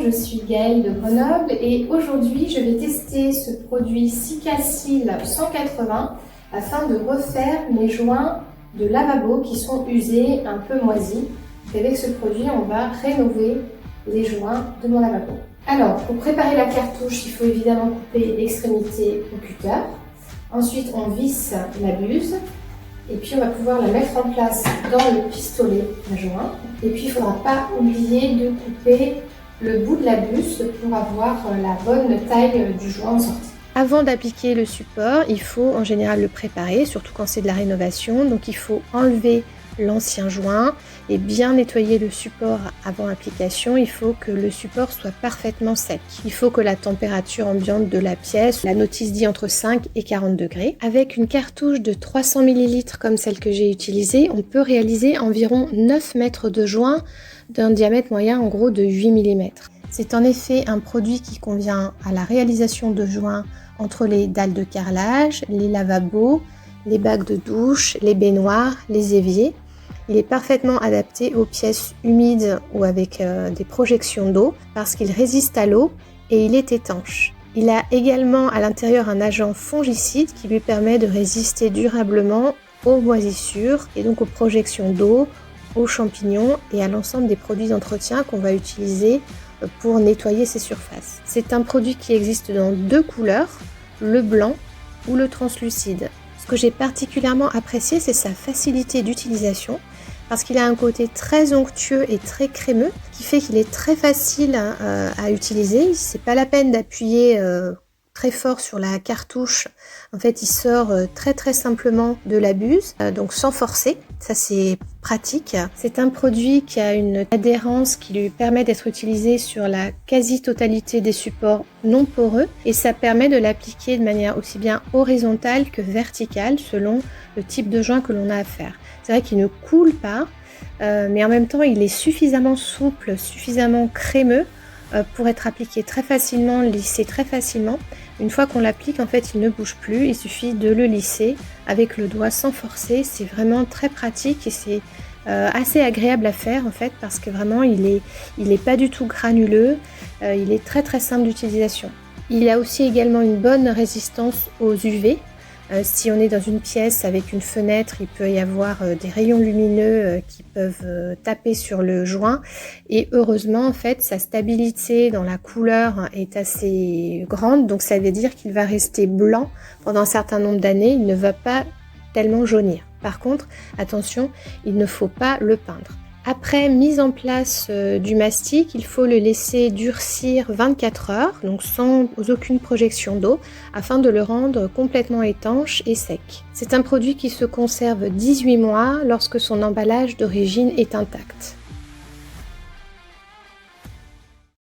je suis Gaëlle de Grenoble et aujourd'hui je vais tester ce produit Cicasil 180 afin de refaire mes joints de lavabo qui sont usés, un peu moisis. Et avec ce produit, on va rénover les joints de mon lavabo. Alors, pour préparer la cartouche, il faut évidemment couper l'extrémité au cutter. Ensuite, on visse la buse. Et puis, on va pouvoir la mettre en place dans le pistolet à joint. Et puis, il ne faudra pas oublier de couper le bout de la buse pour avoir la bonne taille du joint en sortie. Avant d'appliquer le support, il faut en général le préparer, surtout quand c'est de la rénovation. Donc, il faut enlever l'ancien joint et bien nettoyer le support avant application. Il faut que le support soit parfaitement sec. Il faut que la température ambiante de la pièce, la notice dit entre 5 et 40 degrés. Avec une cartouche de 300 ml comme celle que j'ai utilisée, on peut réaliser environ 9 mètres de joint d'un diamètre moyen en gros de 8 mm. C'est en effet un produit qui convient à la réalisation de joints entre les dalles de carrelage, les lavabos, les bacs de douche, les baignoires, les éviers. Il est parfaitement adapté aux pièces humides ou avec des projections d'eau parce qu'il résiste à l'eau et il est étanche. Il a également à l'intérieur un agent fongicide qui lui permet de résister durablement aux moisissures et donc aux projections d'eau, aux champignons et à l'ensemble des produits d'entretien qu'on va utiliser pour nettoyer ces surfaces. C'est un produit qui existe dans deux couleurs, le blanc ou le translucide. Ce que j'ai particulièrement apprécié, c'est sa facilité d'utilisation parce qu'il a un côté très onctueux et très crémeux qui fait qu'il est très facile à utiliser. C'est pas la peine d'appuyer très fort sur la cartouche. En fait, il sort très simplement de la buse, donc sans forcer. Ça, c'est pratique. C'est un produit qui a une adhérence qui lui permet d'être utilisé sur la quasi-totalité des supports non poreux et ça permet de l'appliquer de manière aussi bien horizontale que verticale selon le type de joint que l'on a à faire. C'est vrai qu'il ne coule pas, mais en même temps, il est suffisamment souple, suffisamment crémeux pour être appliqué très facilement, lissé très facilement. Une fois qu'on l'applique, en fait, il ne bouge plus. Il suffit de le lisser avec le doigt sans forcer. C'est vraiment très pratique et c'est assez agréable à faire en fait parce que vraiment il est pas du tout granuleux. Il est très simple d'utilisation. Il a aussi également une bonne résistance aux UV. Si on est dans une pièce avec une fenêtre, il peut y avoir des rayons lumineux qui peuvent taper sur le joint et heureusement en fait sa stabilité dans la couleur est assez grande, donc ça veut dire qu'il va rester blanc pendant un certain nombre d'années, il ne va pas tellement jaunir. Par contre, attention, il ne faut pas le peindre. Après mise en place du mastic, il faut le laisser durcir 24 heures, donc sans aucune projection d'eau, afin de le rendre complètement étanche et sec. C'est un produit qui se conserve 18 mois lorsque son emballage d'origine est intact.